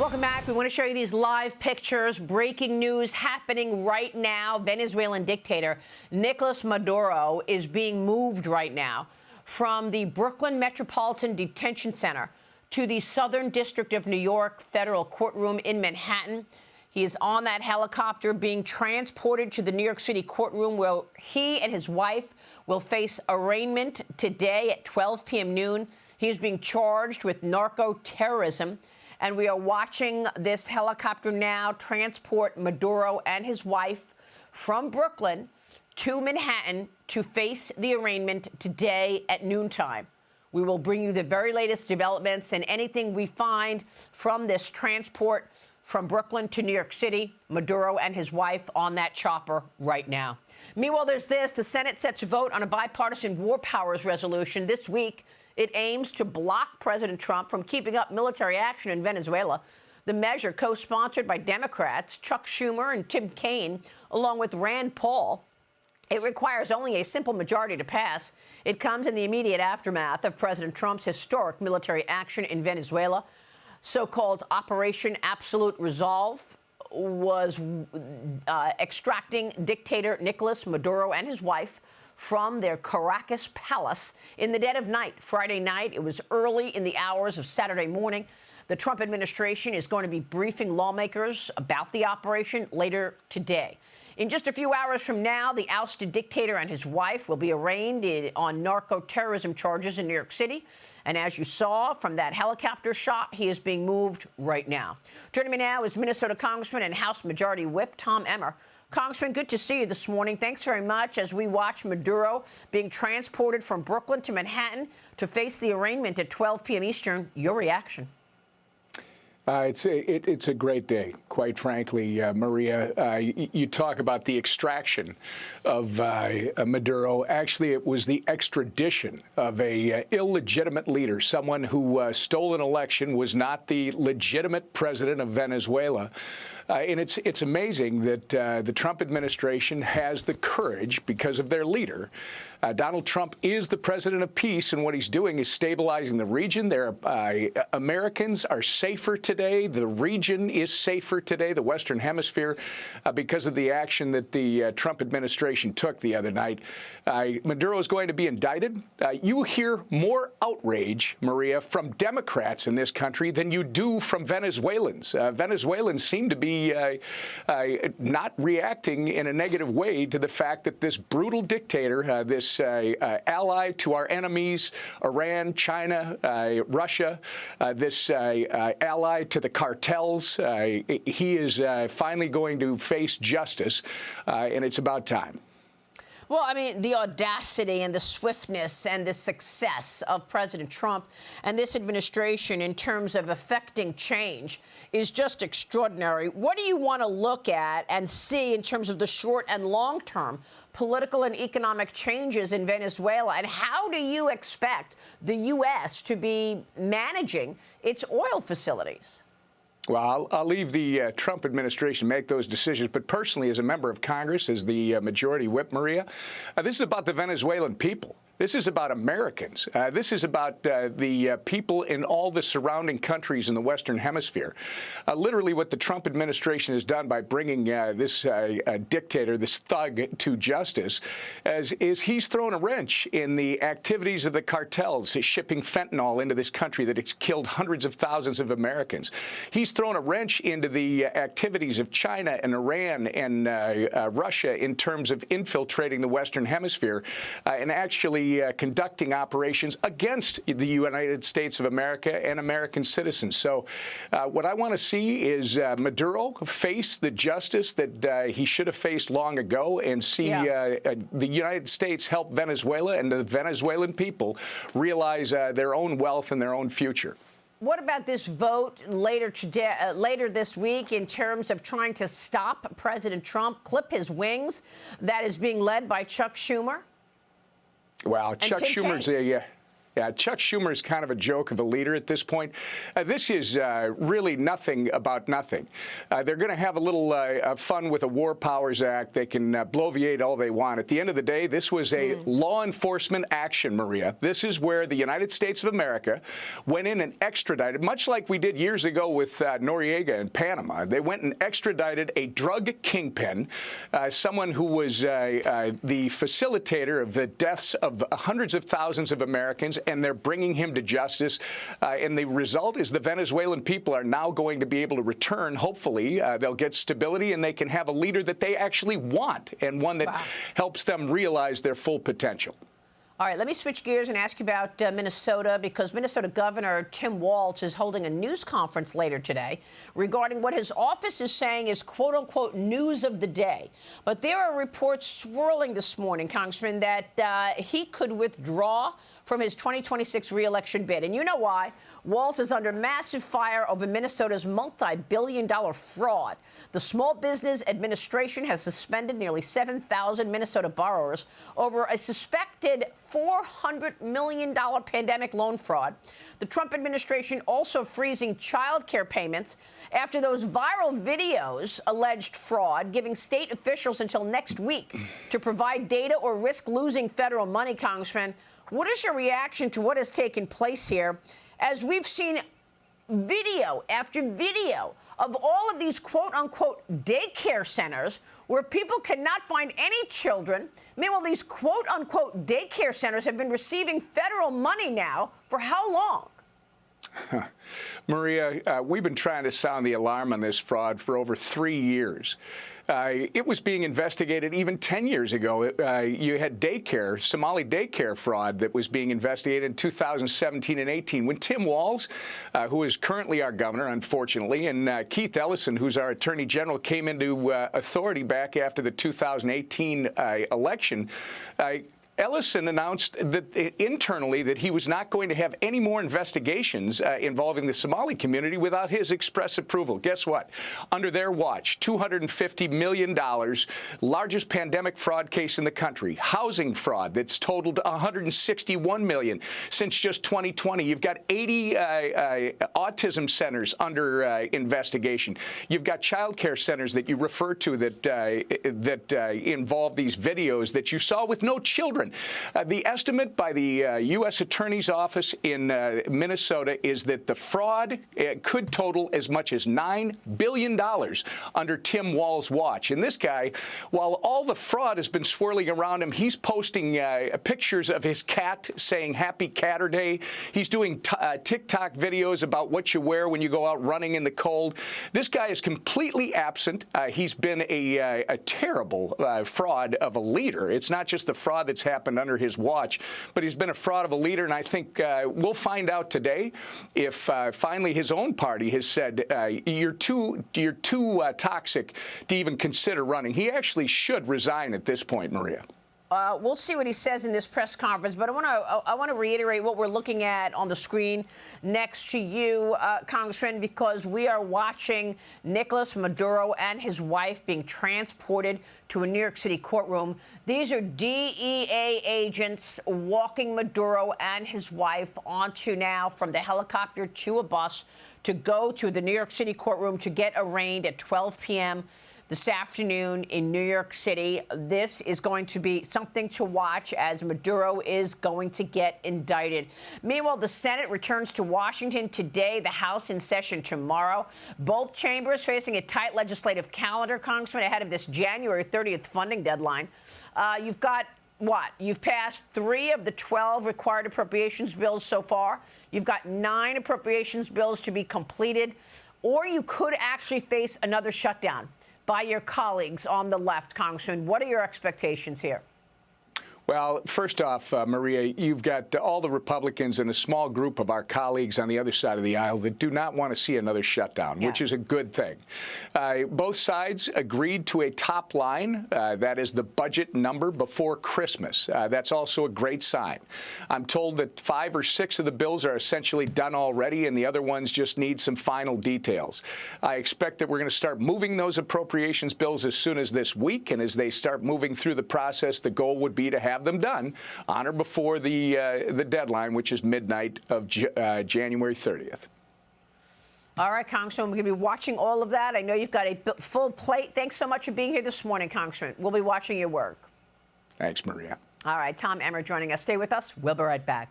Welcome back. We want to show you these live pictures. Breaking news happening right now. Venezuelan dictator Nicolas Maduro is being moved right now from the Brooklyn Metropolitan Detention Center to the Southern District of New York federal courtroom in Manhattan. He is on that helicopter being transported to the New York City courtroom where he and his wife will face arraignment today at 12 p.m. noon. He is being charged with narco-terrorism. And we are watching this helicopter now transport Maduro and his wife from Brooklyn to Manhattan to face the arraignment today at noontime. We will bring you the very latest developments and anything we find from this transport from Brooklyn to New York City. Maduro and his wife on that chopper right now. Meanwhile, there's this. The Senate sets to vote on a bipartisan war powers resolution this week. It aims to block President Trump from keeping up military action in Venezuela. The measure, co-sponsored by Democrats Chuck Schumer and Tim Kaine, along with Rand Paul. It requires only a simple majority to pass. It comes in the immediate aftermath of President Trump's historic military action in Venezuela. So-called Operation Absolute Resolve was extracting dictator Nicolas Maduro and his wife from their Caracas palace in the dead of night. Friday night, it was early in the hours of Saturday morning. The Trump administration is going to be briefing lawmakers about the operation later today. In just a few hours from now, the ousted dictator and his wife will be arraigned on narco-terrorism charges in New York City. And as you saw from that helicopter shot, he is being moved right now. Joining me now is Minnesota Congressman and House Majority Whip Tom Emmer. Congressman, good to see you this morning. Thanks very much. As we watch Maduro being transported from Brooklyn to Manhattan to face the arraignment at 12 p.m. Eastern, your reaction? It's a great day, quite frankly, Maria. You talk about the extraction of Maduro. Actually, it was the extradition of a illegitimate leader, someone who stole an election, was not the legitimate president of Venezuela. And it's amazing that the Trump administration has the courage, because of their leader. Donald Trump is the president of peace, and what he's doing is stabilizing the region. Americans are safer today. The region is safer today, the Western Hemisphere, because of the action that the Trump administration took the other night. Maduro is going to be indicted. You hear more outrage, Maria, from Democrats in this country than you do from Venezuelans. Venezuelans seem to be not reacting in a negative way to the fact that this brutal dictator, this ally to our enemies, Iran, China, Russia, this ally to the cartels, he is finally going to face justice, and it's about time. Well, I mean, the audacity and the swiftness and the success of President Trump and this administration in terms of effecting change is just extraordinary. What do you want to look at and see in terms of the short and long-term political and economic changes in Venezuela? And how do you expect the U.S. to be managing its oil facilities? Well, I'll leave the Trump administration make those decisions. But personally, as a member of Congress, as the majority whip, Maria, this is about the Venezuelan people. This is about Americans. This is about the people in all the surrounding countries in the Western Hemisphere. Literally what the Trump administration has done by bringing this dictator, this thug, to justice, is he's thrown a wrench in the activities of the cartels, shipping fentanyl into this country that has killed hundreds of thousands of Americans. He's thrown a wrench into the activities of China and Iran and Russia in terms of infiltrating the Western Hemisphere and actually conducting operations against the United States of America and American citizens. So what I want to see is Maduro face the justice that he should have faced long ago, and see the United States help Venezuela and the Venezuelan people realize their own wealth and their own future. What about this vote later today, later this week, in terms of trying to stop President Trump, clip his wings, that is being led by Chuck Schumer? Well, Chuck Schumer's Chuck Schumer is kind of a joke of a leader at this point. This is really nothing about nothing. They're going to have a little fun with a War Powers Act. They can bloviate all they want. At the end of the day, this was a law enforcement action, Maria. This is where the United States of America went in and extradited, much like we did years ago with Noriega in Panama. They went and extradited a drug kingpin, someone who was the facilitator of the deaths of hundreds of thousands of Americans, and they're bringing him to justice. And the result is the Venezuelan people are now going to be able to return. Hopefully, they'll get stability and they can have a leader that they actually want and one that helps them realize their full potential. All right, let me switch gears and ask you about Minnesota, because Minnesota Governor Tim Walz is holding a news conference later today regarding what his office is saying is quote-unquote news of the day. But there are reports swirling this morning, Congressman, that he could withdraw from his 2026 re-election bid. And you know why. Walz is under massive fire over Minnesota's multi-billion-dollar fraud. The Small Business Administration has suspended nearly 7,000 Minnesota borrowers over a suspected $400 million pandemic loan fraud. The Trump administration also freezing child care payments after those viral videos alleged fraud, giving state officials until next week to provide data or risk losing federal money, Congressman. What is your reaction to what has taken place here, as we've seen video after video of all of these quote-unquote daycare centers where people cannot find any children? Meanwhile, these quote-unquote daycare centers have been receiving federal money now for how long? Maria, we've been trying to sound the alarm on this fraud for over 3 years. It was being investigated even 10 years ago. You had daycare, Somali daycare fraud that was being investigated in 2017 and 18. When Tim Walz, who is currently our governor, unfortunately, and Keith Ellison, who's our attorney general, came into authority back after the 2018 election, Ellison announced that internally that he was not going to have any more investigations involving the Somali community without his express approval. Guess what? Under their watch, $250 million, largest pandemic fraud case in the country. Housing fraud that's totaled $161 million since just 2020. You've got 80 autism centers under investigation. You've got child care centers that you refer to that involve these videos that you saw with no children. The estimate by the U.S. Attorney's Office in Minnesota is that the fraud could total as much as $9 billion under Tim Walz's watch. And this guy, while all the fraud has been swirling around him, he's posting pictures of his cat saying Happy Catterday. He's doing TikTok videos about what you wear when you go out running in the cold. This guy is completely absent. He's been a terrible fraud of a leader. It's not just the fraud that's happened under his watch, but he's been a fraud of a leader, and I think we'll find out today if finally his own party has said you're too toxic to even consider running. He actually should resign at this point, Maria. We'll see what he says in this press conference, but I want to reiterate what we're looking at on the screen next to you, Congressman, because we are watching Nicolas Maduro and his wife being transported to a New York City courtroom. These are DEA agents walking Maduro and his wife onto now from the helicopter to a bus to go to the New York City courtroom to get arraigned at 12 p.m. this afternoon in New York City. This is going to be something to watch as Maduro is going to get indicted. Meanwhile, the Senate returns to Washington today, the House in session tomorrow. Both chambers facing a tight legislative calendar, Congressman, ahead of this January 30th funding deadline. You've got what? You've passed 3 of the 12 required appropriations bills so far. You've got 9 appropriations bills to be completed, or you could actually face another shutdown by your colleagues on the left, Congressman. What are your expectations here? Well, first off, Maria, you've got all the Republicans and a small group of our colleagues on the other side of the aisle that do not want to see another shutdown, which is a good thing. Both sides agreed to a top line. That is the budget number before Christmas. That's also a great sign. I'm told that 5 or 6 of the bills are essentially done already, and the other ones just need some final details. I expect that we're going to start moving those appropriations bills as soon as this week, and as they start moving through the process, the goal would be to have have them done on or before the deadline, which is midnight of January 30th. All right, Congressman, we're going to be watching all of that. I know you've got a full plate. Thanks so much for being here this morning, Congressman. We'll be watching your work. Thanks, Maria. All right, Tom Emmer joining us. Stay with us. We'll be right back.